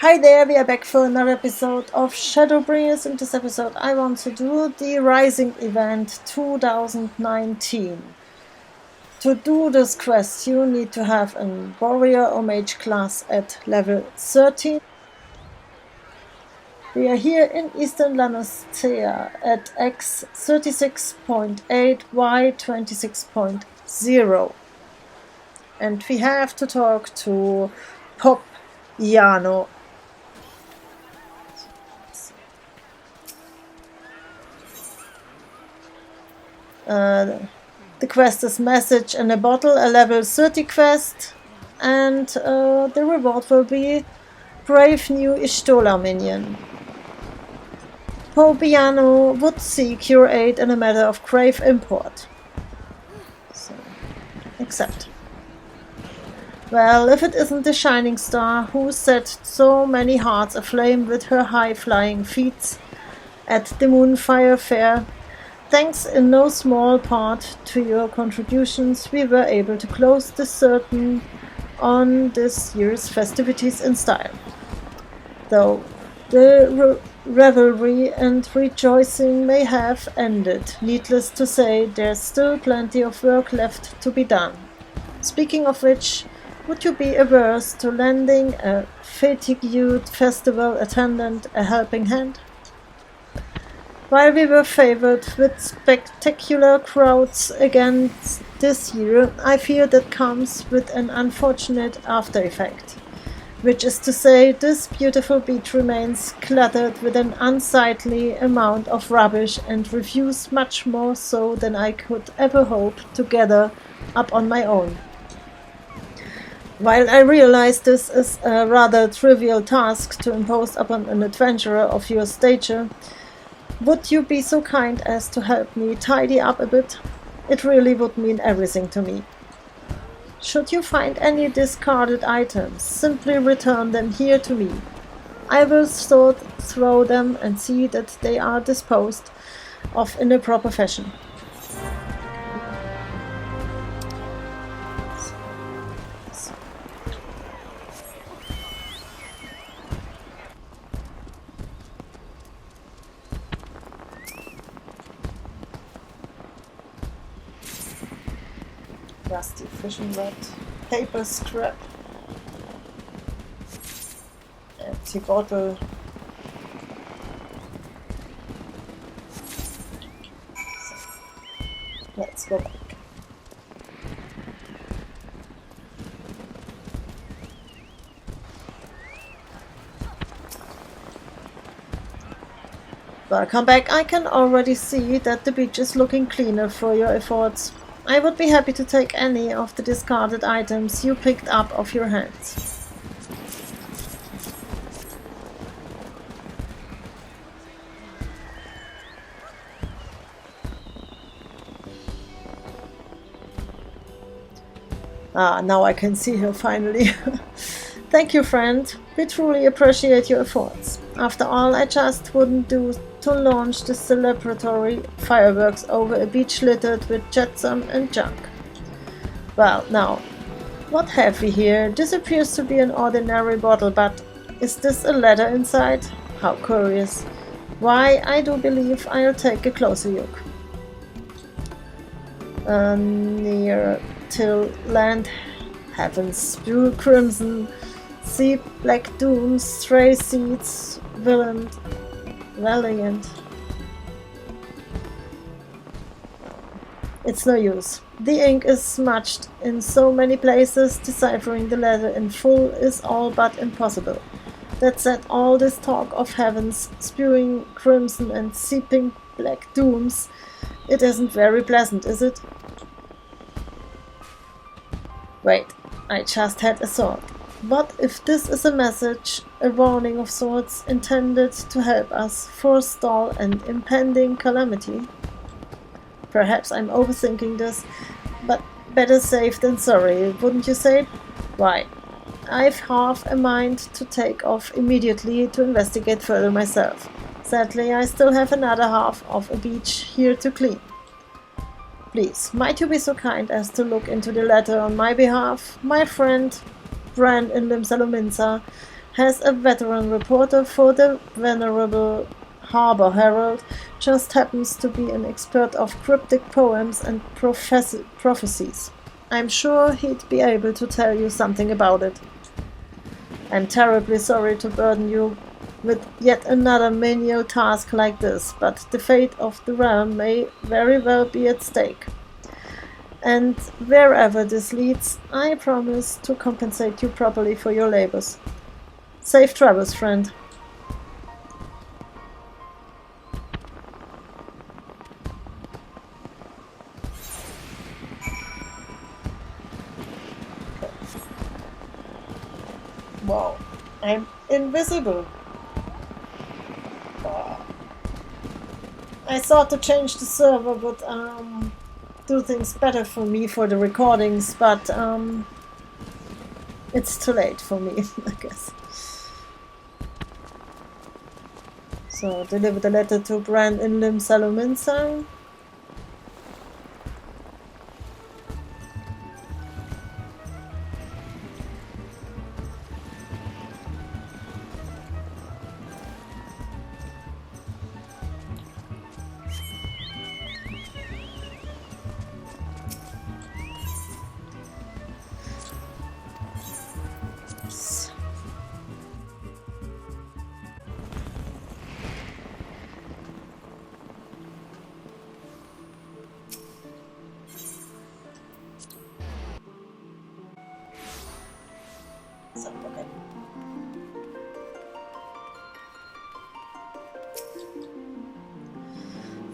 Hi there, we are back for another episode of Shadowbringers. In this episode I want to do the Rising event 2019. To do this quest you need to have a warrior or mage class at level 13. We are here in Eastern Lannistea at X 36.8, Y 26.0. And we have to talk to Pop Yano. The quest is Message in a Bottle, a level 30 quest, and the reward will be Brave New Ishtola Minion. Pobiano would seek your aid in a matter of grave import. So, accept. Well, if it isn't the Shining Star who set so many hearts aflame with her high-flying feats at the Moonfire Fair, thanks in no small part to your contributions, we were able to close the curtain on this year's festivities in style. Though the revelry and rejoicing may have ended, needless to say, there's still plenty of work left to be done. Speaking of which, would you be averse to lending a fatigued festival attendant a helping hand? While we were favored with spectacular crowds again this year, I fear that comes with an unfortunate after effect, which is to say this beautiful beach remains cluttered with an unsightly amount of rubbish and refuse much more so than I could ever hope to gather up on my own. While I realize this is a rather trivial task to impose upon an adventurer of your stature, would you be so kind as to help me tidy up a bit? It really would mean everything to me. Should you find any discarded items, simply return them here to me. I will sort through them and see that they are disposed of in a proper fashion. Rusty fishing rod, paper scrap, empty bottle, let's go back. Welcome back. I can already see that the beach is looking cleaner for your efforts. I would be happy to take any of the discarded items you picked up off your hands. Now I can see her finally. Thank you, friend. We truly appreciate your efforts. After all, I just wouldn't do to launch the celebratory fireworks over a beach littered with jetsam and junk. Well, now, what have we here? This appears to be an ordinary bottle, but is this a letter inside? How curious. Why, I do believe I'll take a closer look. Near till land heavens, spew crimson, see black dooms, stray seeds, valiant. It's no use. The ink is smudged in so many places, deciphering the letter in full is all but impossible. That said, all this talk of heavens, spewing crimson and seeping black dooms, it isn't very pleasant, is it? Wait, I just had a thought. What if this is a message, a warning of sorts, intended to help us forestall an impending calamity? Perhaps I'm overthinking this, but better safe than sorry, wouldn't you say? Why, I've half a mind to take off immediately to investigate further myself. Sadly, I still have another half of a beach here to clean. Please, might you be so kind as to look into the letter on my behalf? My friend, Brand in Limsalominsa, has a veteran reporter for the venerable Harbor Herald, just happens to be an expert of cryptic poems and prophecies. I'm sure he'd be able to tell you something about it. I'm terribly sorry to burden you with yet another menial task like this, but the fate of the realm may very well be at stake. And wherever this leads, I promise to compensate you properly for your labors. Safe travels, friend. Wow, I'm invisible. I thought to change the server would do things better for me for the recordings, but it's too late for me, I guess. So, deliver the letter to Bran in Lim Salominsa.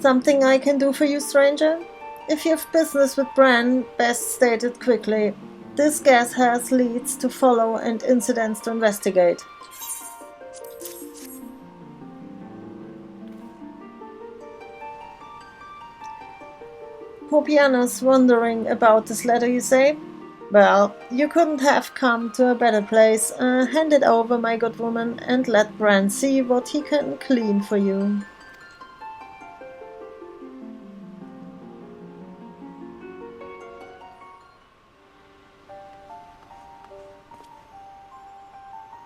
Something I can do for you, stranger? If you have business with Bran, best state it quickly. This guest has leads to follow and incidents to investigate. Popiana's wondering about this letter, you say? Well, you couldn't have come to a better place. Hand it over, my good woman, and let Bran see what he can clean for you.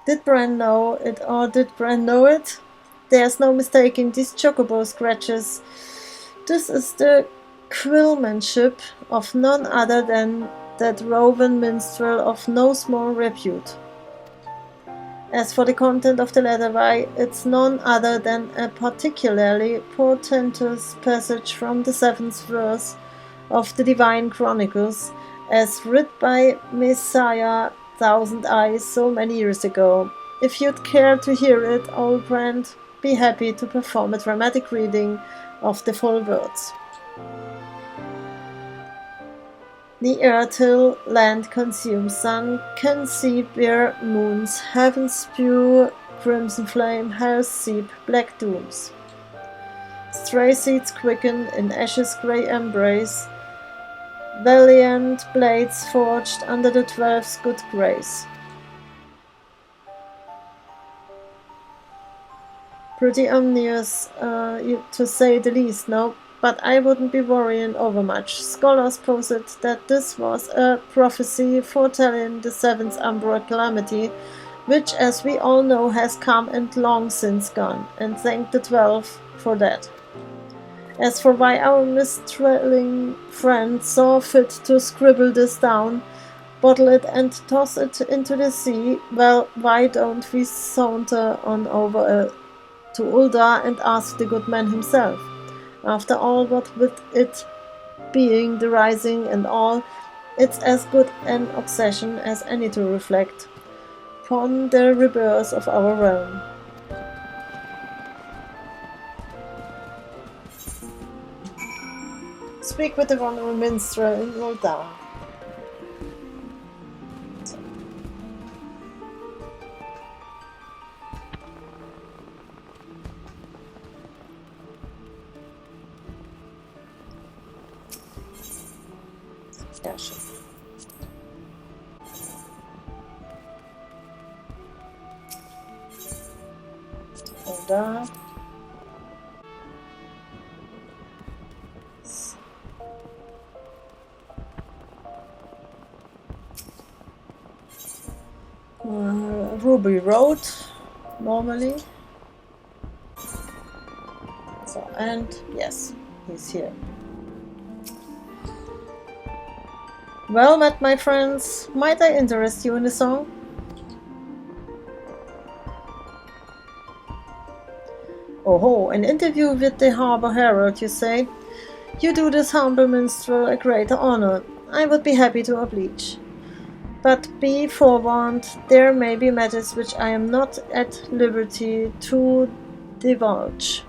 Did Bran know it, or did Bran know it? There's no mistaking these chocobo scratches. This is the quillmanship of none other than that roving minstrel of no small repute. As for the content of the letter, why, it's none other than a particularly portentous passage from the 7th verse of the Divine Chronicles, as writ by Messiah Thousand Eyes so many years ago. If you'd care to hear it, old friend, be happy to perform a dramatic reading of the full words. The earth-hill land consumes sun, can see bare moons, heaven spew crimson flame, hell seep black dooms. Stray seeds quicken in ashes grey embrace, valiant blades forged under the 12's good grace. Pretty ominous, to say the least, no? But I wouldn't be worrying overmuch. Scholars posit that this was a prophecy foretelling the 7th Umbra calamity, which, as we all know, has come and long since gone, and thank the 12 for that. As for why our mistrailing friend saw fit to scribble this down, bottle it and toss it into the sea, well, why don't we saunter on over to Ulda and ask the good man himself? After all, what with it being the rising and all, it's as good an obsession as any to reflect upon the rebirth of our realm. Speak with the honorable minstrel in Ulda. Ja, schön. Oder Ruby Road, normally. So, and yes, he's here. Well met, my friends. Might I interest you in a song? Oh, an interview with the Harbour Herald, you say? You do this humble minstrel a great honor. I would be happy to oblige. But be forewarned, there may be matters which I am not at liberty to divulge.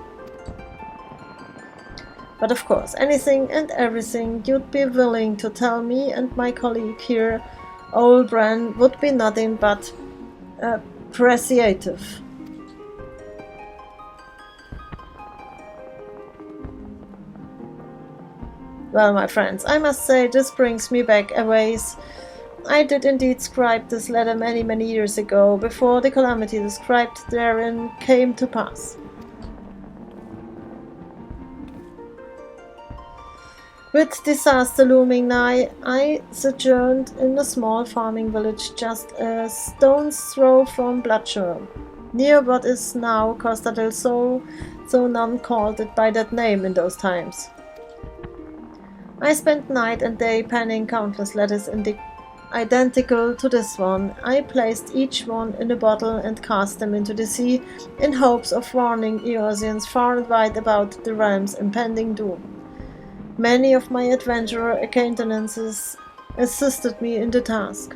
But of course, anything and everything you'd be willing to tell me and my colleague here, old Bran, would be nothing but appreciative. Well, my friends, I must say this brings me back a ways. I did indeed scribe this letter many years ago, before the calamity described therein came to pass. With disaster looming nigh, I sojourned in a small farming village just a stone's throw from Bloodshore, near what is now Costa del Sol, though none called it by that name in those times. I spent night and day penning countless letters identical to this one. I placed each one in a bottle and cast them into the sea, in hopes of warning Eosians far and wide about the realm's impending doom. Many of my adventurer acquaintances assisted me in the task.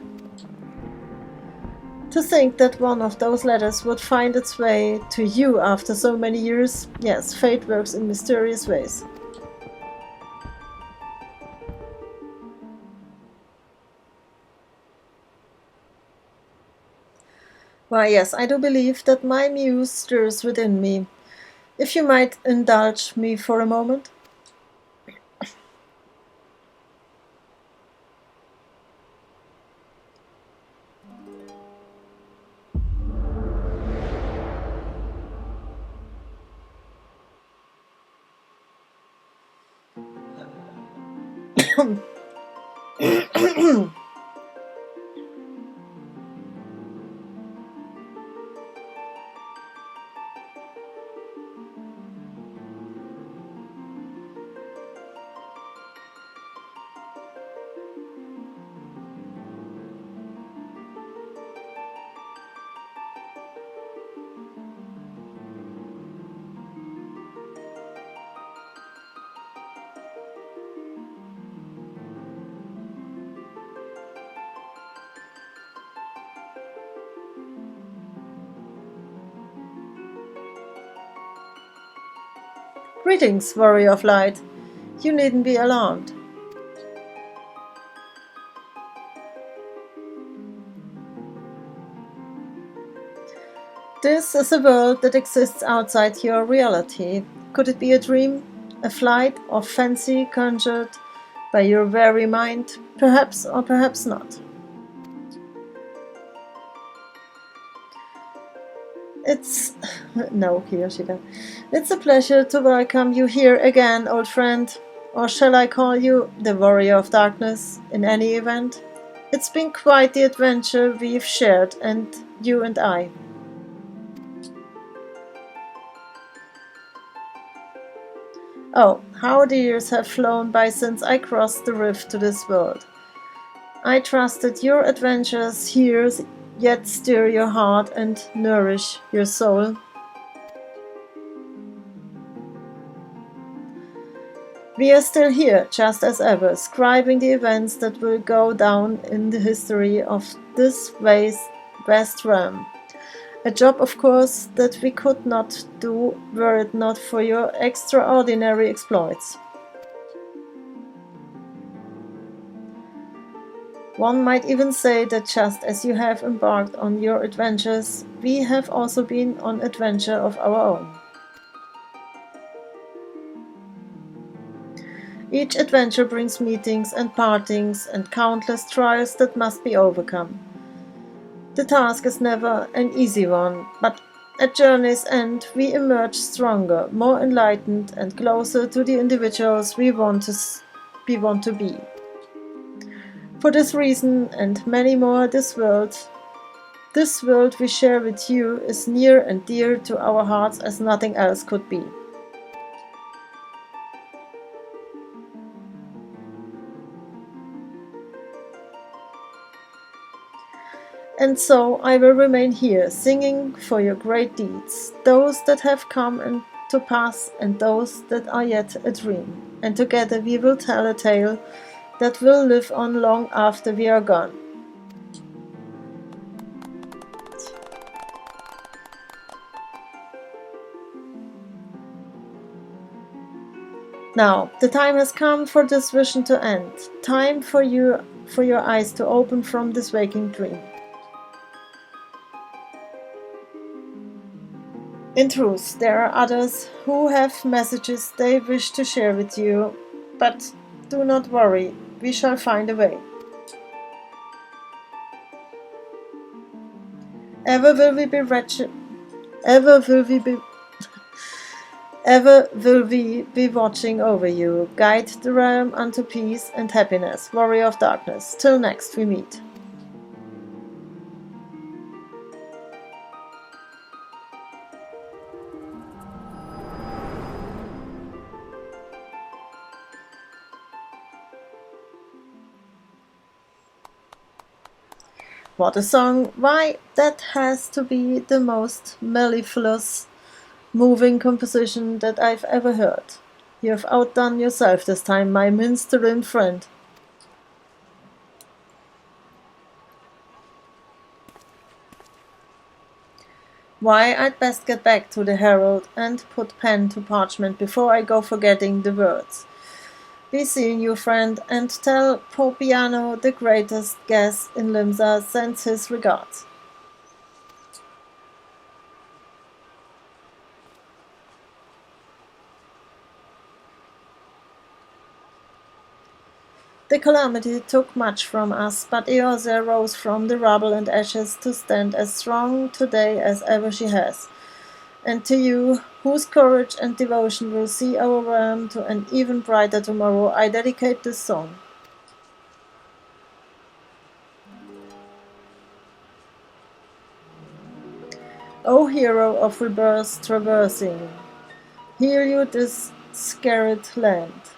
To think that one of those letters would find its way to you after so many years, yes, fate works in mysterious ways. Why, yes, I do believe that my muse stirs within me. If you might indulge me for a moment. Greetings, warrior of light. You needn't be alarmed. This is a world that exists outside your reality. Could it be a dream, a flight of fancy conjured by your very mind? Perhaps or perhaps not. It's a pleasure to welcome you here again, old friend. Or shall I call you the Warrior of Darkness, in any event? It's been quite the adventure we've shared, and you and I. Oh, how the years have flown by since I crossed the rift to this world. I trusted your adventures here yet stir your heart and nourish your soul. We are still here, just as ever, scribing the events that will go down in the history of this vast realm. A job, of course, that we could not do were it not for your extraordinary exploits. One might even say that just as you have embarked on your adventures, we have also been on adventure of our own. Each adventure brings meetings and partings and countless trials that must be overcome. The task is never an easy one, but at journey's end we emerge stronger, more enlightened and closer to the individuals we want to be. For this reason and many more, this This world we share with you is near and dear to our hearts as nothing else could be. And so I will remain here, singing for your great deeds, those that have come and to pass and those that are yet a dream. And together we will tell a tale that will live on long after we are gone. Now, the time has come for this vision to end. Time for your eyes to open from this waking dream. In truth, there are others who have messages they wish to share with you, but do not worry, we shall find a way. Ever will we be wretched, ever will we be watching over you, guide the realm unto peace and happiness, warrior of darkness. Till next we meet. What a song! Why, that has to be the most mellifluous, moving composition that I've ever heard. You have outdone yourself this time, my minstrel friend. Why, I'd best get back to the Herald and put pen to parchment before I go forgetting the words. Be seeing you, friend, and tell Popiano the greatest guest in Limsa sends his regards. The calamity took much from us, but Eosia rose from the rubble and ashes to stand as strong today as ever she has. And to you, whose courage and devotion will see our realm to an even brighter tomorrow, I dedicate this song. O hero of rebirth traversing, heal you this scarred land,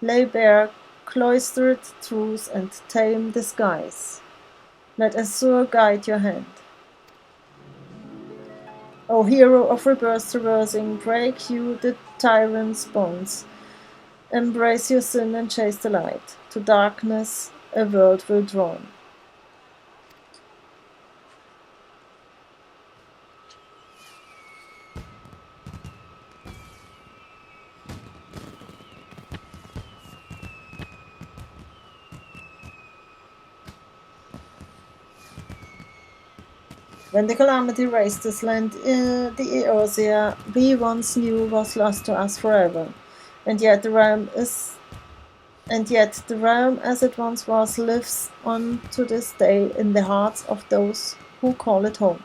lay bare cloistered truths and tame the skies. Let Azure guide your hand. O hero of rebirth traversing, break you the tyrant's bonds, embrace your sin and chase the light. To darkness a world will drawn. When the calamity raised this land, the Eosia we once knew was lost to us forever, and yet the realm as it once was lives on to this day in the hearts of those who call it home.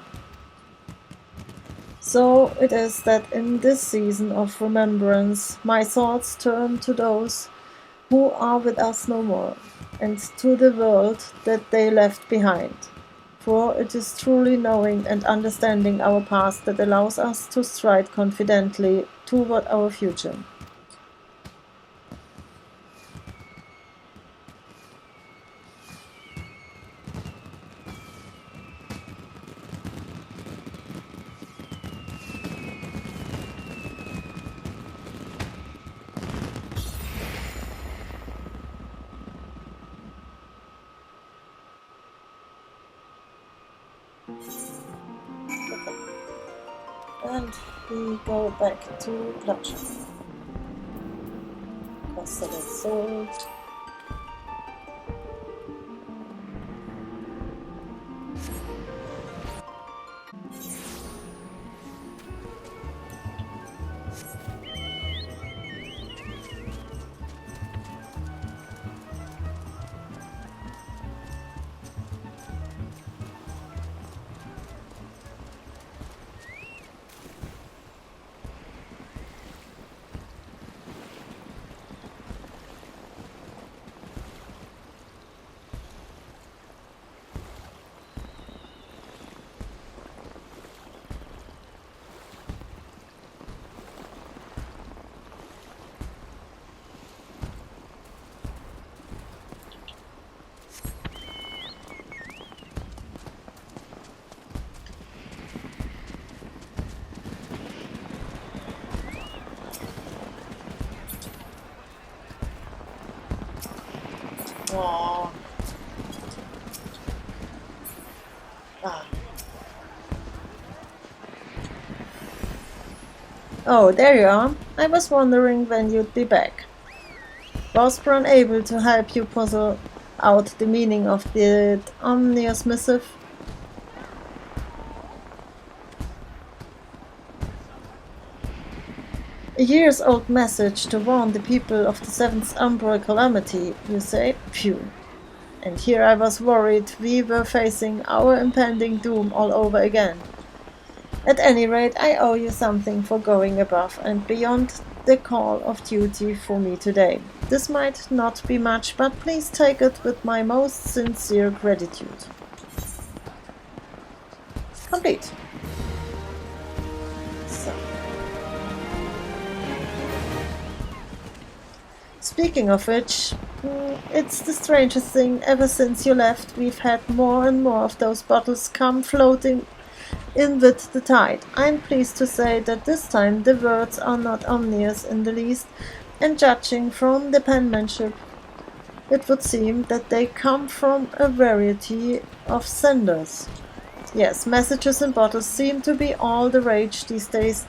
So it is that in this season of remembrance, my thoughts turn to those who are with us no more, and to the world that they left behind. For it is truly knowing and understanding our past that allows us to stride confidently toward our future. And we go back to bloodshed. Costed and sold. Aww. Ah. Oh, there you are. I was wondering when you'd be back. Was Bron able to help you puzzle out the meaning of the ominous missive? A years-old message to warn the people of the Seventh Umbral calamity, you say? Phew. And here I was worried we were facing our impending doom all over again. At any rate, I owe you something for going above and beyond the call of duty for me today. This might not be much, but please take it with my most sincere gratitude. Complete. So. Speaking of which, it's the strangest thing. Ever since you left, we've had more and more of those bottles come floating in with the tide. I'm pleased to say that this time the words are not ominous in the least, and judging from the penmanship, it would seem that they come from a variety of senders. Yes, messages in bottles seem to be all the rage these days,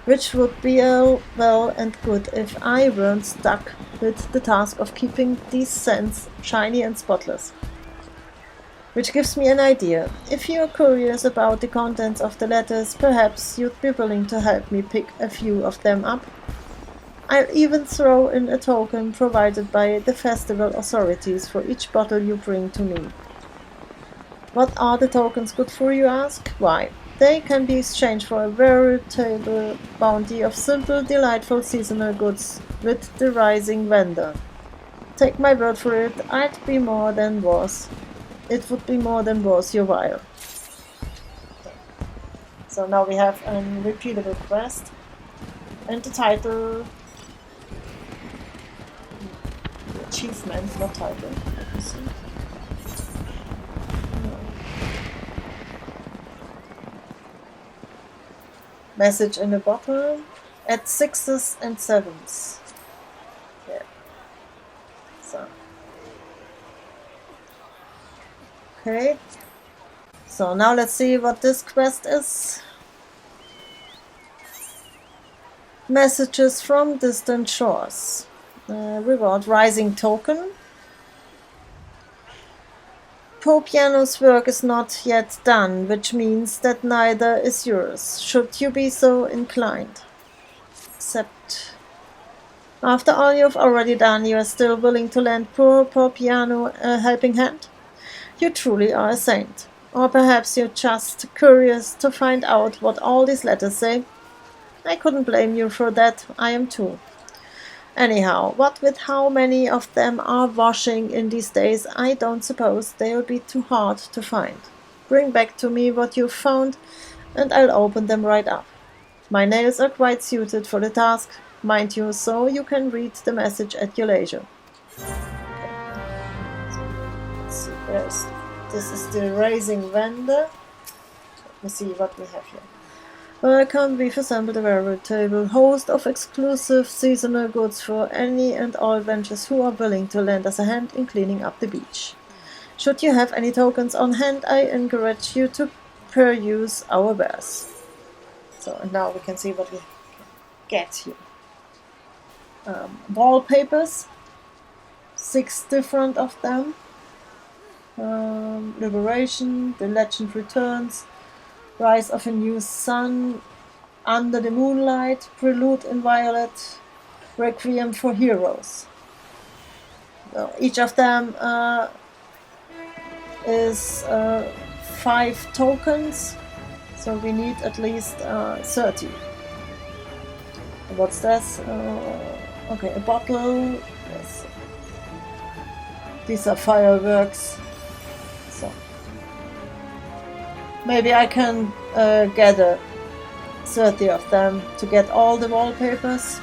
which would be all well and good if I weren't stuck with the task of keeping these scents shiny and spotless. Which gives me an idea. If you're curious about the contents of the letters, perhaps you'd be willing to help me pick a few of them up. I'll even throw in a token provided by the festival authorities for each bottle you bring to me. What are the tokens good for, you ask? Why, they can be exchanged for a veritable bounty of simple, delightful seasonal goods with the rising vendor. Take my word for it, I'd be more than worth. It would be more than worth your while. So now we have a repeatable quest. And the title... achievement, not title. Let me see. Message in a bottle at 6s and 7s. Yeah. So. Okay. So now let's see what this quest is. Messages from distant shores. Reward rising token. Pope Janu's work is not yet done, which means that neither is yours, should you be so inclined. Except, after all you've already done, you are still willing to lend poor Pope Janu a helping hand? You truly are a saint. Or perhaps you're just curious to find out what all these letters say. I couldn't blame you for that, I am too. Anyhow, what with how many of them are washing in these days, I don't suppose they'll be too hard to find. Bring back to me what you've found, and I'll open them right up. My nails are quite suited for the task, mind you, so you can read the message at your leisure. Okay. So this is the Raising Vendor. Let me see what we have here. Welcome, we've assembled a veritable host of exclusive seasonal goods for any and all ventures who are willing to lend us a hand in cleaning up the beach. Should you have any tokens on hand, I encourage you to peruse our wares. So, and now we can see what we get here. Wallpapers, 6 different of them. Liberation, The Legend Returns, Rise of a New Sun, Under the Moonlight, Prelude in Violet, Requiem for Heroes. So each of them is 5 tokens, so we need at least 30. What's this? Okay, a bottle. Yes. These are fireworks. So maybe I can gather 30 of them to get all the wallpapers.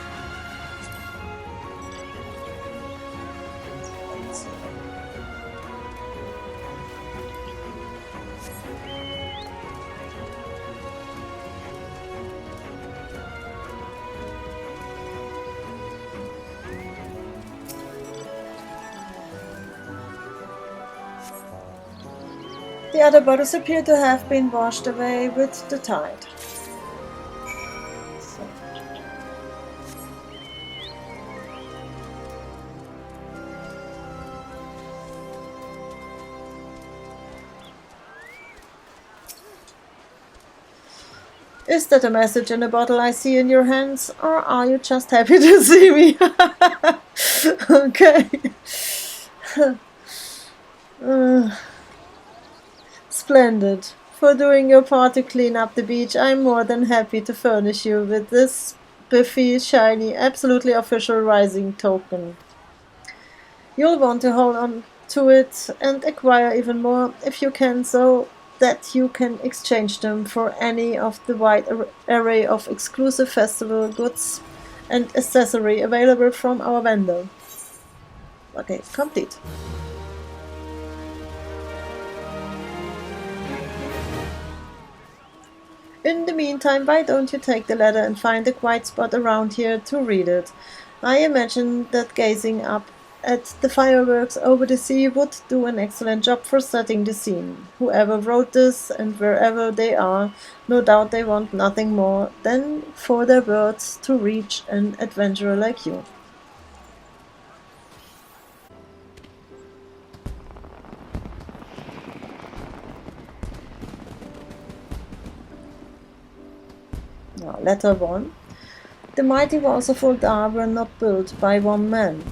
The other bodies appear to have been washed away with the tide. So. Is that a message in a bottle I see in your hands, or are you just happy to see me? Okay. Splendid. For doing your part to clean up the beach, I'm more than happy to furnish you with this spiffy, shiny, absolutely official rising token. You'll want to hold on to it and acquire even more if you can, so that you can exchange them for any of the wide array of exclusive festival goods and accessory available from our vendor. Okay, complete. In the meantime, why don't you take the letter and find a quiet spot around here to read it? I imagine that gazing up at the fireworks over the sea would do an excellent job for setting the scene. Whoever wrote this and wherever they are, no doubt they want nothing more than for their words to reach an adventurer like you. Now, letter 1. The mighty walls of Uldar were not built by one man.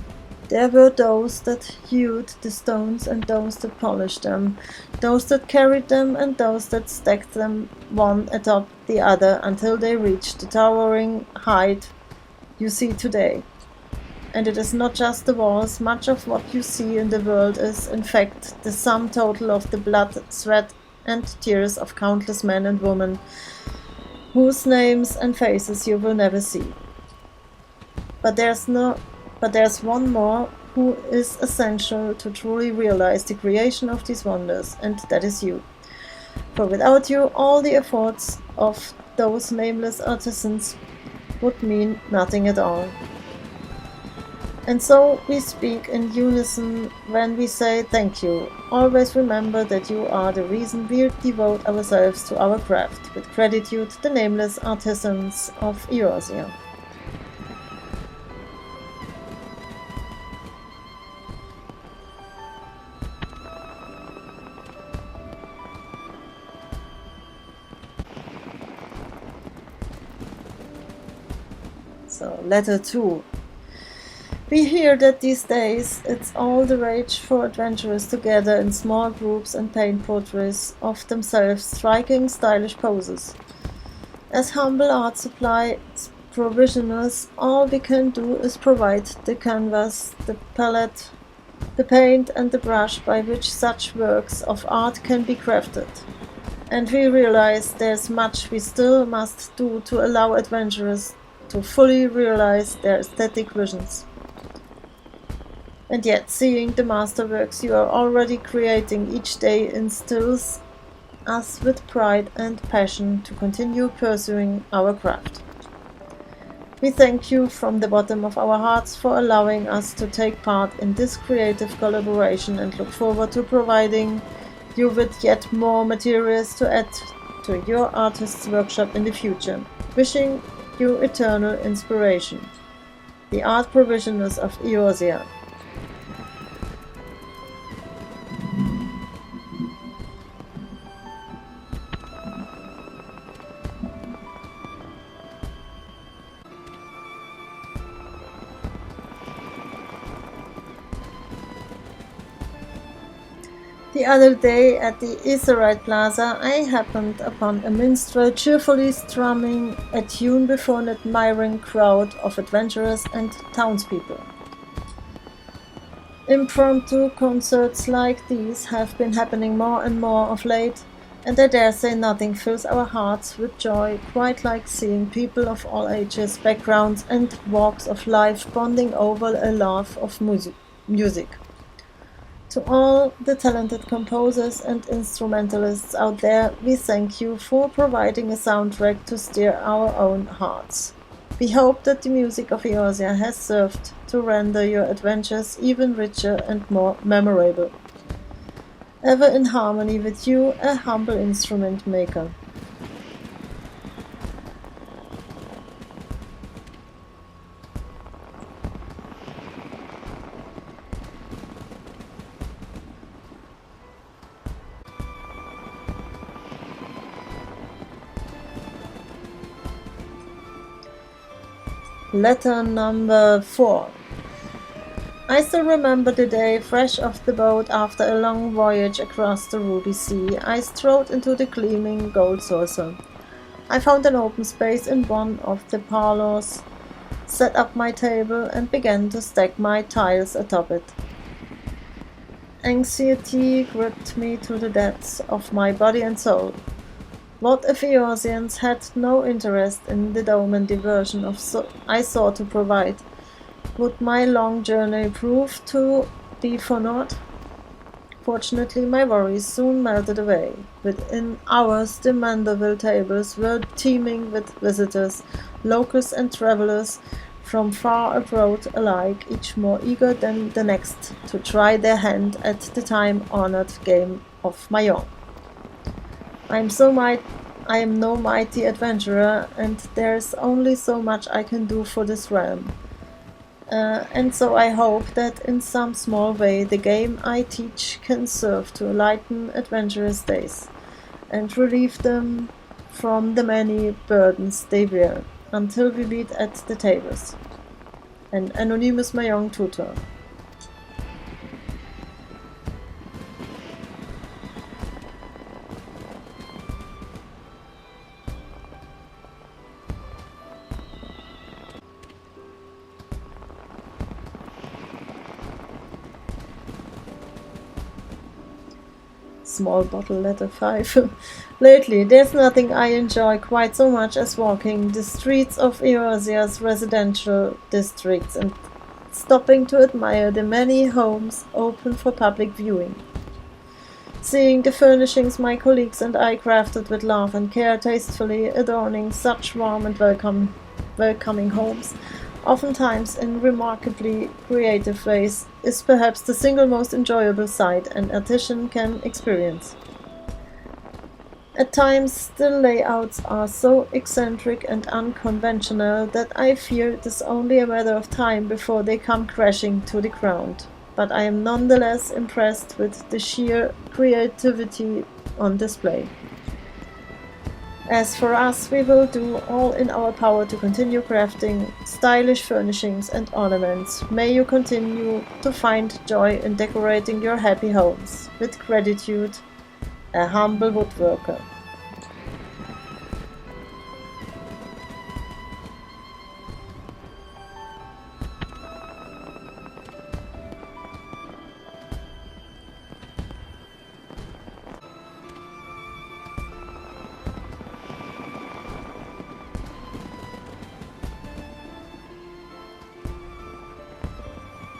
There were those that hewed the stones and those that polished them, those that carried them and those that stacked them one atop the other until they reached the towering height you see today. And it is not just the walls, much of what you see in the world is, in fact, the sum total of the blood, sweat, and tears of countless men and women whose names and faces you will never see. But there's one more who is essential to truly realize the creation of these wonders, and that is you. For without you, all the efforts of those nameless artisans would mean nothing at all. And so we speak in unison when we say thank you. Always remember that you are the reason we devote ourselves to our craft. With gratitude, the nameless artisans of Eorzea. So, letter 2. We hear that these days it's all the rage for adventurers to gather in small groups and paint portraits of themselves striking stylish poses. As humble art supply provisioners, all we can do is provide the canvas, the palette, the paint and the brush by which such works of art can be crafted. And we realize there's much we still must do to allow adventurers to fully realize their aesthetic visions. And yet, seeing the masterworks you are already creating each day instills us with pride and passion to continue pursuing our craft. We thank you from the bottom of our hearts for allowing us to take part in this creative collaboration and look forward to providing you with yet more materials to add to your artist's workshop in the future. Wishing you eternal inspiration. The Art Provisioners of Eorzea. The other day at the Etherite Plaza, I happened upon a minstrel cheerfully strumming a tune before an admiring crowd of adventurers and townspeople. Impromptu concerts like these have been happening more and more of late, and I dare say nothing fills our hearts with joy quite like seeing people of all ages, backgrounds, and walks of life bonding over a love of music. To all the talented composers and instrumentalists out there, we thank you for providing a soundtrack to steer our own hearts. We hope that the music of Eorzea has served to render your adventures even richer and more memorable. ever in harmony with you, a humble instrument maker. Letter number 4. I still remember the day, fresh off the boat after a long voyage across the ruby sea. I strode into the gleaming gold saucer. I found an open space in one of the parlors, set up my table, and began to stack my tiles atop it. Anxiety gripped me to the depths of my body and soul. What if Eosians had no interest in the dome and diversion I sought to provide? Would my long journey prove to be for naught? Fortunately, my worries soon melted away. Within hours, the Mandeville tables were teeming with visitors, locals and travelers from far abroad alike, each more eager than the next to try their hand at the time-honored game of Mahjong. I am no mighty adventurer, and there's only so much I can do for this realm. And so I hope that in some small way the game I teach can serve to lighten adventurous days and relieve them from the many burdens they bear, until we meet at the tables. An anonymous Mahjong tutor. Small bottle letter 5. Lately, there's nothing I enjoy quite so much as walking the streets of Eorzea's residential districts and stopping to admire the many homes open for public viewing. Seeing the furnishings my colleagues and I crafted with love and care, tastefully adorning such warm and welcoming homes, oftentimes in remarkably creative ways, is perhaps the single most enjoyable sight an artisan can experience. At times, the layouts are so eccentric and unconventional that I fear it is only a matter of time before they come crashing to the ground. But I am nonetheless impressed with the sheer creativity on display. As for us, we will do all in our power to continue crafting stylish furnishings and ornaments. May you continue to find joy in decorating your happy homes. With gratitude, a humble woodworker.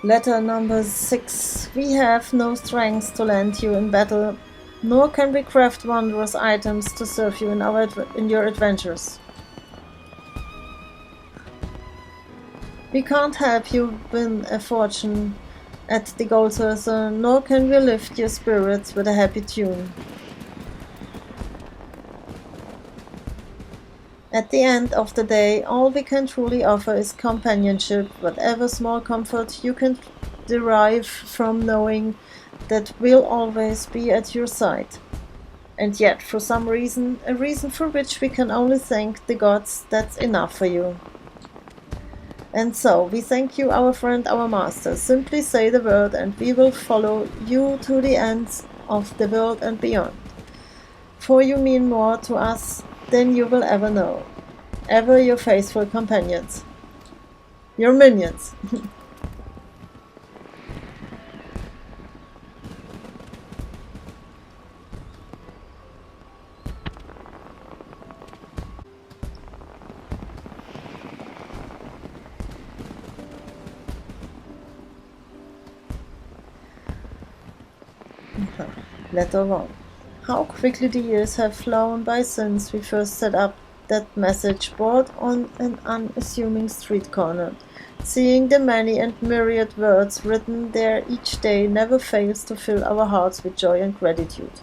Letter number 6. We have no strength to lend you in battle, nor can we craft wondrous items to serve you in your adventures. We can't help you win a fortune at the gold saucer, nor can we lift your spirits with a happy tune. At the end of the day, all we can truly offer is companionship, whatever small comfort you can derive from knowing that we'll always be at your side. And yet, for some reason, a reason for which we can only thank the gods, that's enough for you. And so, we thank you, our friend, our master. Simply say the word and we will follow you to the ends of the world and beyond. For you mean more to us than you will ever know. Ever your faithful companions. Your minions. Letter 1. How quickly the years have flown by since we first set up that message board on an unassuming street corner. Seeing the many and myriad words written there each day never fails to fill our hearts with joy and gratitude.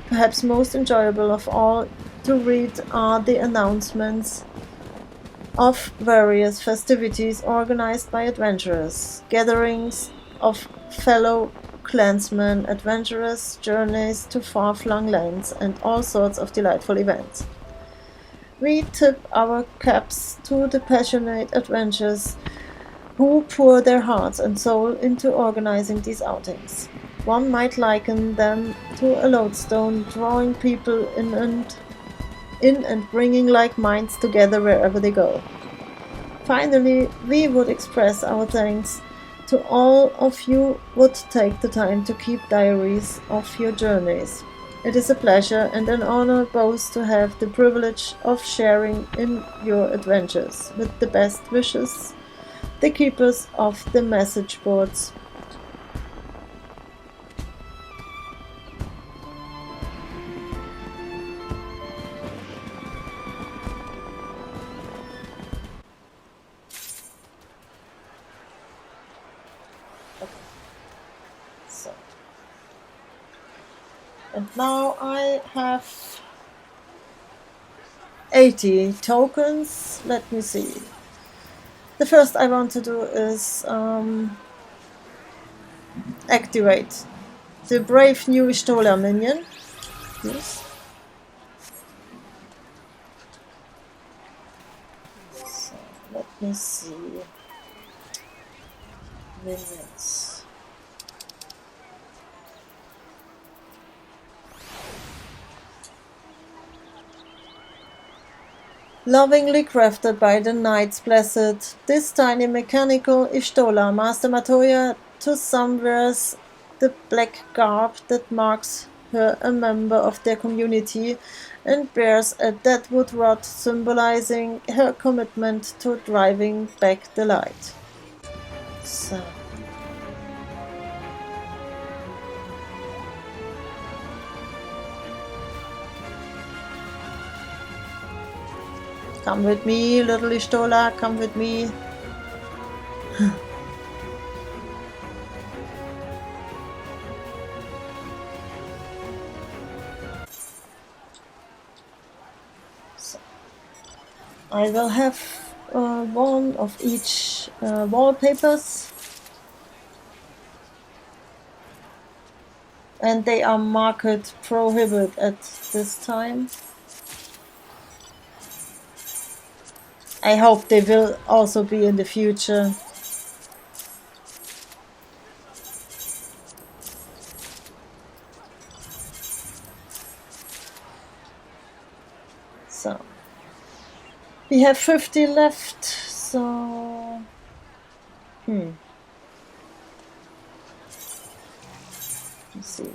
Perhaps most enjoyable of all to read are the announcements of various festivities organized by adventurers, gatherings of fellow clansmen, adventurous journeys to far-flung lands, and all sorts of delightful events. We tip our caps to the passionate adventurers who pour their hearts and soul into organizing these outings. One might liken them to a lodestone, drawing people in and bringing like minds together wherever they go. Finally, we would express our thanks to all of you who would take the time to keep diaries of your journeys. It is a pleasure and an honor both to have the privilege of sharing in your adventures. With the best wishes, the keepers of the message boards. So, and now I have 80 tokens. Let me see. The first I want to do is activate the brave new Ishtola minion. Yes. So let me see. Minions. Lovingly crafted by the Knights Blessed, this tiny mechanical Ishtola Master Matoya to some wears the black garb that marks her a member of their community and bears a deadwood rod symbolizing her commitment to driving back the light. So. Come with me, little Ishtola, come with me. So, I will have one of each wallpapers. And they are market prohibited at this time. I hope they will also be in the future. So we have 50 left, so let's see.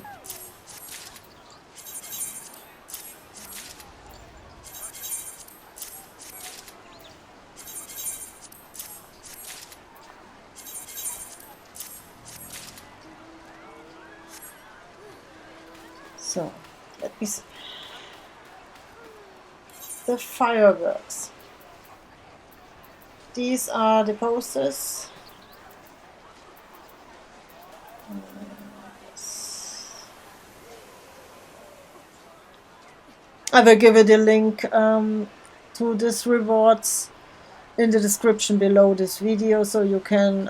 So let me see. The fireworks. These are the posters. I will give it a link to this rewards in the description below this video, so you can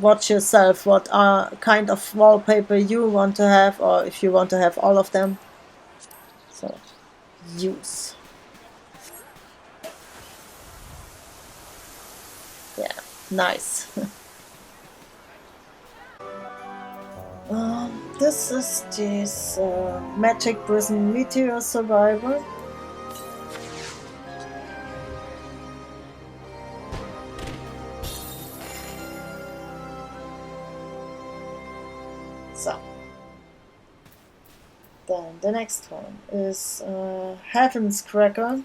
watch yourself what kind of wallpaper you want to have, or if you want to have all of them. So use. Yeah, nice. This is this Magic Prison Meteor Survivor. So, then the next one is Heaven's Cracker.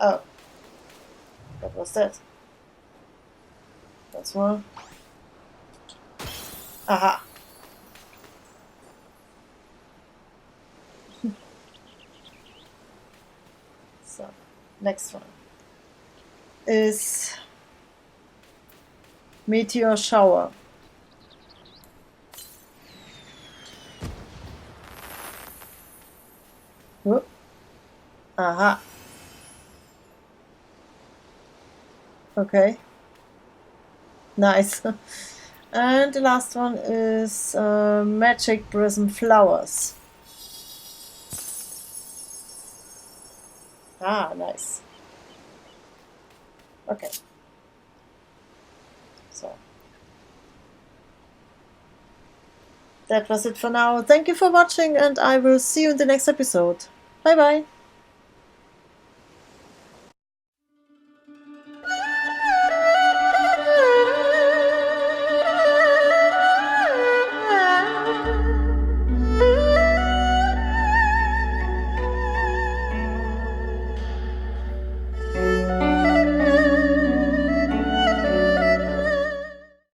Oh, what was that? That's one. Aha. So, next one is Meteor Shower. Whoop. Aha. Okay. Nice. And the last one is Magic Prism Flowers. Ah, nice. Okay. So that was it for now. Thank you for watching, and I will see you in the next episode. Bye bye.